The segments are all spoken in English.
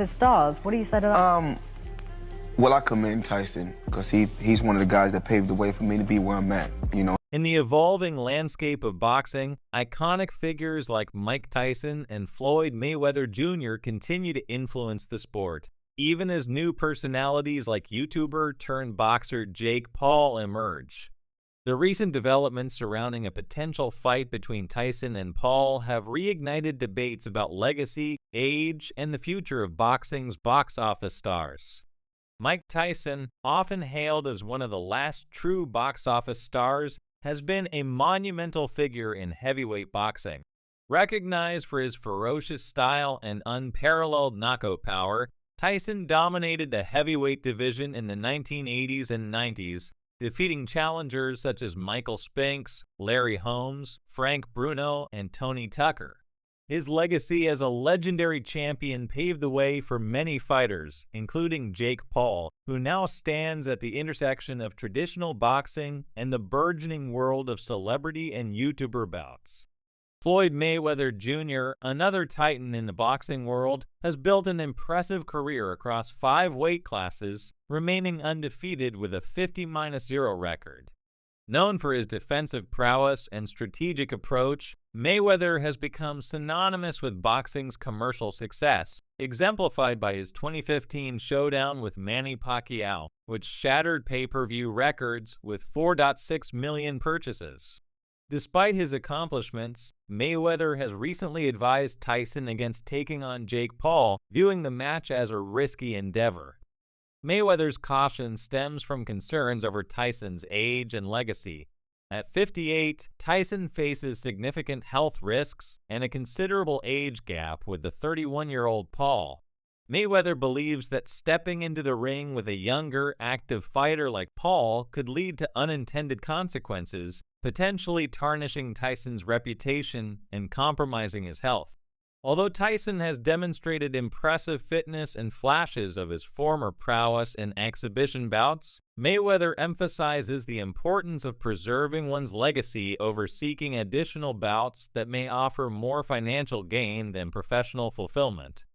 for stars. What do you say to that? Well, I commend Tyson because he's one of the guys that paved the way for me to be where I'm at, you know. In the evolving landscape of boxing, iconic figures like Mike Tyson and Floyd Mayweather Jr. continue to influence the sport, even as new personalities like YouTuber turned boxer Jake Paul emerge. The recent developments surrounding a potential fight between Tyson and Paul have reignited debates about legacy, age, and the future of boxing's box office stars. Mike Tyson, often hailed as one of the last true box office stars, has been a monumental figure in heavyweight boxing. Recognized for his ferocious style and unparalleled knockout power, Tyson dominated the heavyweight division in the 1980s and 90s, defeating challengers such as Michael Spinks, Larry Holmes, Frank Bruno, and Tony Tucker. His legacy as a legendary champion paved the way for many fighters, including Jake Paul, who now stands at the intersection of traditional boxing and the burgeoning world of celebrity and YouTuber bouts. Floyd Mayweather Jr., another titan in the boxing world, has built an impressive career across 5 weight classes, remaining undefeated with a 50-0 record. Known for his defensive prowess and strategic approach, Mayweather has become synonymous with boxing's commercial success, exemplified by his 2015 showdown with Manny Pacquiao, which shattered pay-per-view records with 4.6 million purchases. Despite his accomplishments, Mayweather has recently advised Tyson against taking on Jake Paul, viewing the match as a risky endeavor. Mayweather's caution stems from concerns over Tyson's age and legacy. At 58, Tyson faces significant health risks and a considerable age gap with the 31-year-old Paul. Mayweather believes that stepping into the ring with a younger, active fighter like Paul could lead to unintended consequences, potentially tarnishing Tyson's reputation and compromising his health. Although Tyson has demonstrated impressive fitness and flashes of his former prowess in exhibition bouts, Mayweather emphasizes the importance of preserving one's legacy over seeking additional bouts that may offer more financial gain than professional fulfillment.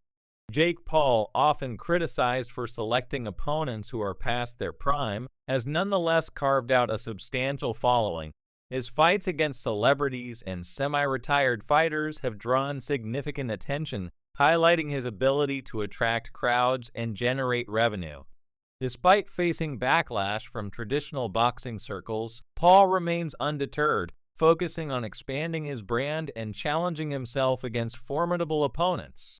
Jake Paul, often criticized for selecting opponents who are past their prime, has nonetheless carved out a substantial following. His fights against celebrities and semi-retired fighters have drawn significant attention, highlighting his ability to attract crowds and generate revenue. Despite facing backlash from traditional boxing circles, Paul remains undeterred, focusing on expanding his brand and challenging himself against formidable opponents.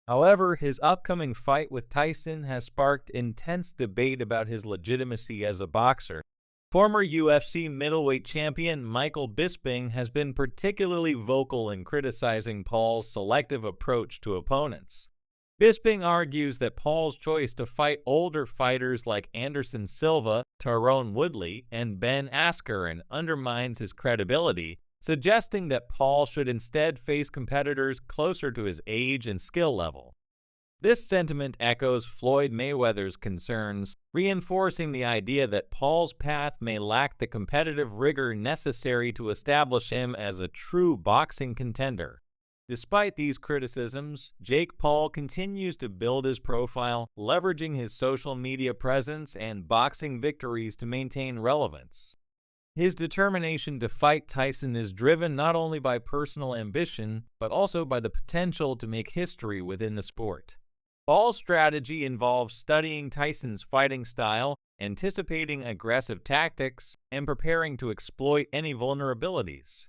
However, his upcoming fight with Tyson has sparked intense debate about his legitimacy as a boxer. Former UFC middleweight champion Michael Bisping has been particularly vocal in criticizing Paul's selective approach to opponents. Bisping argues that Paul's choice to fight older fighters like Anderson Silva, Tyrone Woodley, and Ben Askren undermines his credibility, suggesting that Paul should instead face competitors closer to his age and skill level. This sentiment echoes Floyd Mayweather's concerns, reinforcing the idea that Paul's path may lack the competitive rigor necessary to establish him as a true boxing contender. Despite these criticisms, Jake Paul continues to build his profile, leveraging his social media presence and boxing victories to maintain relevance. His determination to fight Tyson is driven not only by personal ambition, but also by the potential to make history within the sport. Paul's strategy involves studying Tyson's fighting style, anticipating aggressive tactics, and preparing to exploit any vulnerabilities.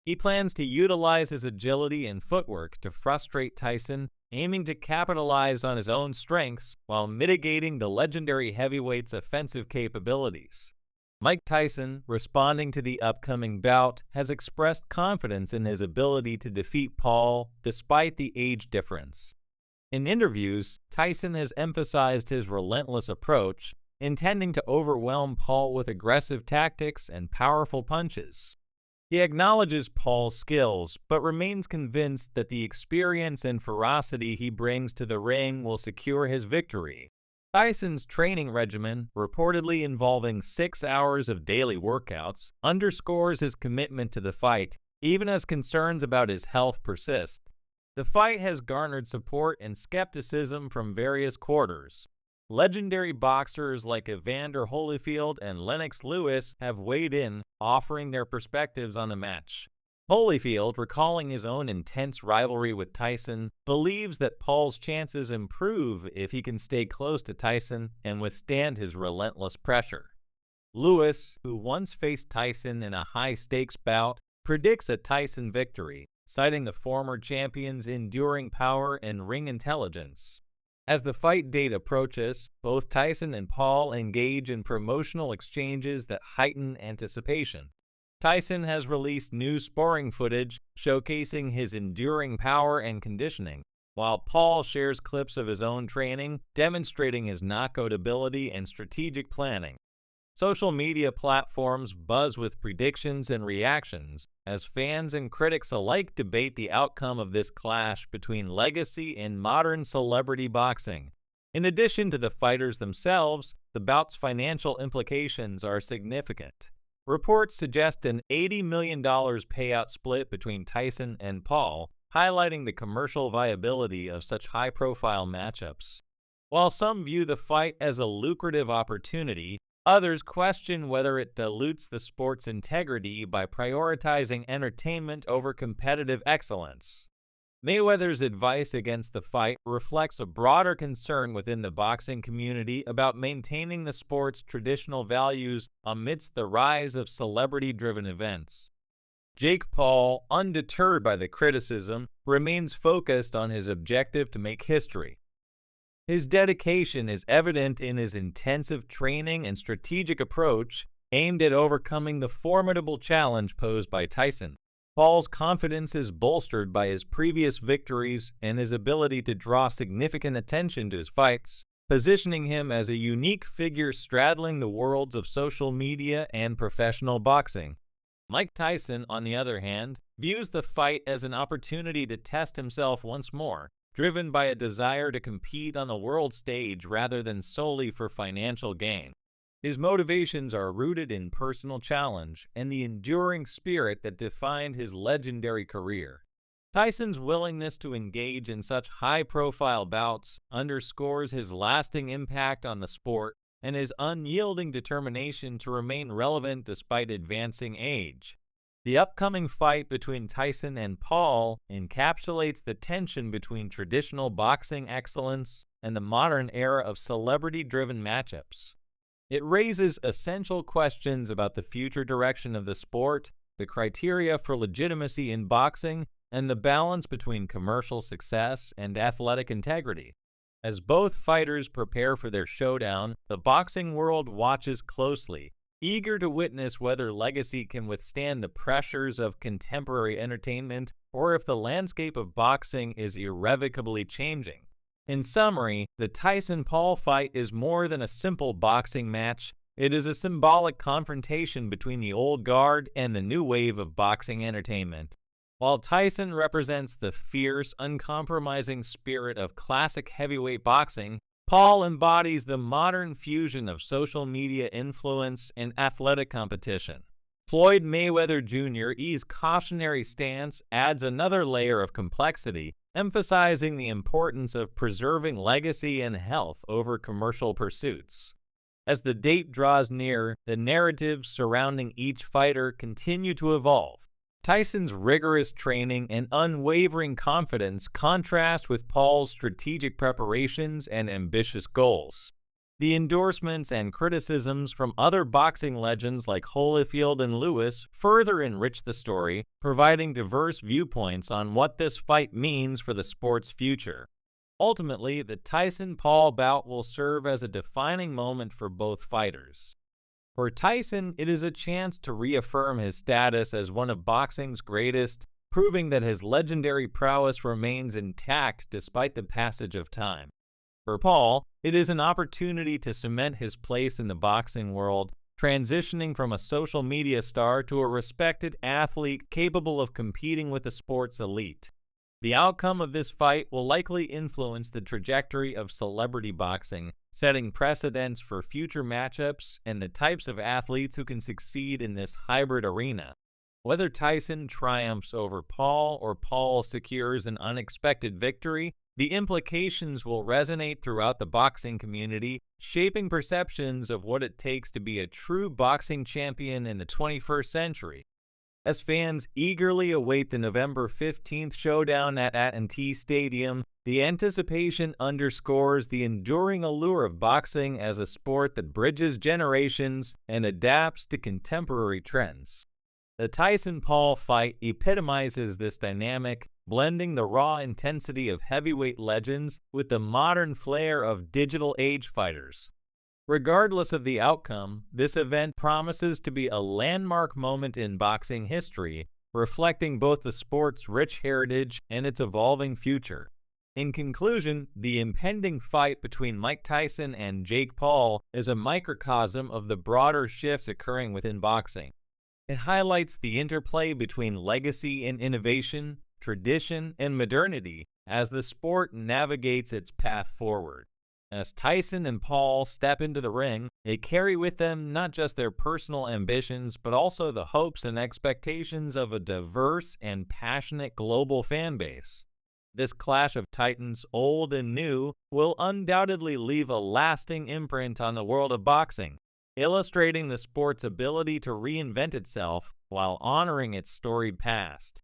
He plans to utilize his agility and footwork to frustrate Tyson, aiming to capitalize on his own strengths while mitigating the legendary heavyweight's offensive capabilities. Mike Tyson, responding to the upcoming bout, has expressed confidence in his ability to defeat Paul despite the age difference. In interviews, Tyson has emphasized his relentless approach, intending to overwhelm Paul with aggressive tactics and powerful punches. He acknowledges Paul's skills, but remains convinced that the experience and ferocity he brings to the ring will secure his victory. Tyson's training regimen, reportedly involving 6 hours of daily workouts, underscores his commitment to the fight, even as concerns about his health persist. The fight has garnered support and skepticism from various quarters. Legendary boxers like Evander Holyfield and Lennox Lewis have weighed in, offering their perspectives on the match. Holyfield, recalling his own intense rivalry with Tyson, believes that Paul's chances improve if he can stay close to Tyson and withstand his relentless pressure. Lewis, who once faced Tyson in a high-stakes bout, predicts a Tyson victory, citing the former champion's enduring power and ring intelligence. As the fight date approaches, both Tyson and Paul engage in promotional exchanges that heighten anticipation. Tyson has released new sparring footage showcasing his enduring power and conditioning, while Paul shares clips of his own training, demonstrating his knockout ability and strategic planning. Social media platforms buzz with predictions and reactions as fans and critics alike debate the outcome of this clash between legacy and modern celebrity boxing. In addition to the fighters themselves, the bout's financial implications are significant. Reports suggest an $80 million payout split between Tyson and Paul, highlighting the commercial viability of such high-profile matchups. While some view the fight as a lucrative opportunity, others question whether it dilutes the sport's integrity by prioritizing entertainment over competitive excellence. Mayweather's advice against the fight reflects a broader concern within the boxing community about maintaining the sport's traditional values amidst the rise of celebrity-driven events. Jake Paul, undeterred by the criticism, remains focused on his objective to make history. His dedication is evident in his intensive training and strategic approach aimed at overcoming the formidable challenge posed by Tyson. Paul's confidence is bolstered by his previous victories and his ability to draw significant attention to his fights, positioning him as a unique figure straddling the worlds of social media and professional boxing. Mike Tyson, on the other hand, views the fight as an opportunity to test himself once more, driven by a desire to compete on the world stage rather than solely for financial gain. His motivations are rooted in personal challenge and the enduring spirit that defined his legendary career. Tyson's willingness to engage in such high-profile bouts underscores his lasting impact on the sport and his unyielding determination to remain relevant despite advancing age. The upcoming fight between Tyson and Paul encapsulates the tension between traditional boxing excellence and the modern era of celebrity-driven matchups. It raises essential questions about the future direction of the sport, the criteria for legitimacy in boxing, and the balance between commercial success and athletic integrity. As both fighters prepare for their showdown, the boxing world watches closely, eager to witness whether legacy can withstand the pressures of contemporary entertainment or if the landscape of boxing is irrevocably changing. In summary, the Tyson-Paul fight is more than a simple boxing match. It is a symbolic confrontation between the old guard and the new wave of boxing entertainment. While Tyson represents the fierce, uncompromising spirit of classic heavyweight boxing, Paul embodies the modern fusion of social media influence and athletic competition. Floyd Mayweather Jr.'s cautionary stance adds another layer of complexity, emphasizing the importance of preserving legacy and health over commercial pursuits. As the date draws near, the narratives surrounding each fighter continue to evolve. Tyson's rigorous training and unwavering confidence contrast with Paul's strategic preparations and ambitious goals. The endorsements and criticisms from other boxing legends like Holyfield and Lewis further enrich the story, providing diverse viewpoints on what this fight means for the sport's future. Ultimately, the Tyson-Paul bout will serve as a defining moment for both fighters. For Tyson, it is a chance to reaffirm his status as one of boxing's greatest, proving that his legendary prowess remains intact despite the passage of time. For Paul, it is an opportunity to cement his place in the boxing world, transitioning from a social media star to a respected athlete capable of competing with the sport's elite. The outcome of this fight will likely influence the trajectory of celebrity boxing, setting precedents for future matchups and the types of athletes who can succeed in this hybrid arena. Whether Tyson triumphs over Paul or Paul secures an unexpected victory, the implications will resonate throughout the boxing community, shaping perceptions of what it takes to be a true boxing champion in the 21st century. As fans eagerly await the November 15th showdown at At&T Stadium, the anticipation underscores the enduring allure of boxing as a sport that bridges generations and adapts to contemporary trends. The Tyson-Paul fight epitomizes this dynamic, blending the raw intensity of heavyweight legends with the modern flair of digital-age fighters. Regardless of the outcome, this event promises to be a landmark moment in boxing history, reflecting both the sport's rich heritage and its evolving future. In conclusion, the impending fight between Mike Tyson and Jake Paul is a microcosm of the broader shifts occurring within boxing. It highlights the interplay between legacy and innovation, tradition and modernity, as the sport navigates its path forward. As Tyson and Paul step into the ring, they carry with them not just their personal ambitions, but also the hopes and expectations of a diverse and passionate global fan base. This clash of titans, old and new, will undoubtedly leave a lasting imprint on the world of boxing, illustrating the sport's ability to reinvent itself while honoring its storied past.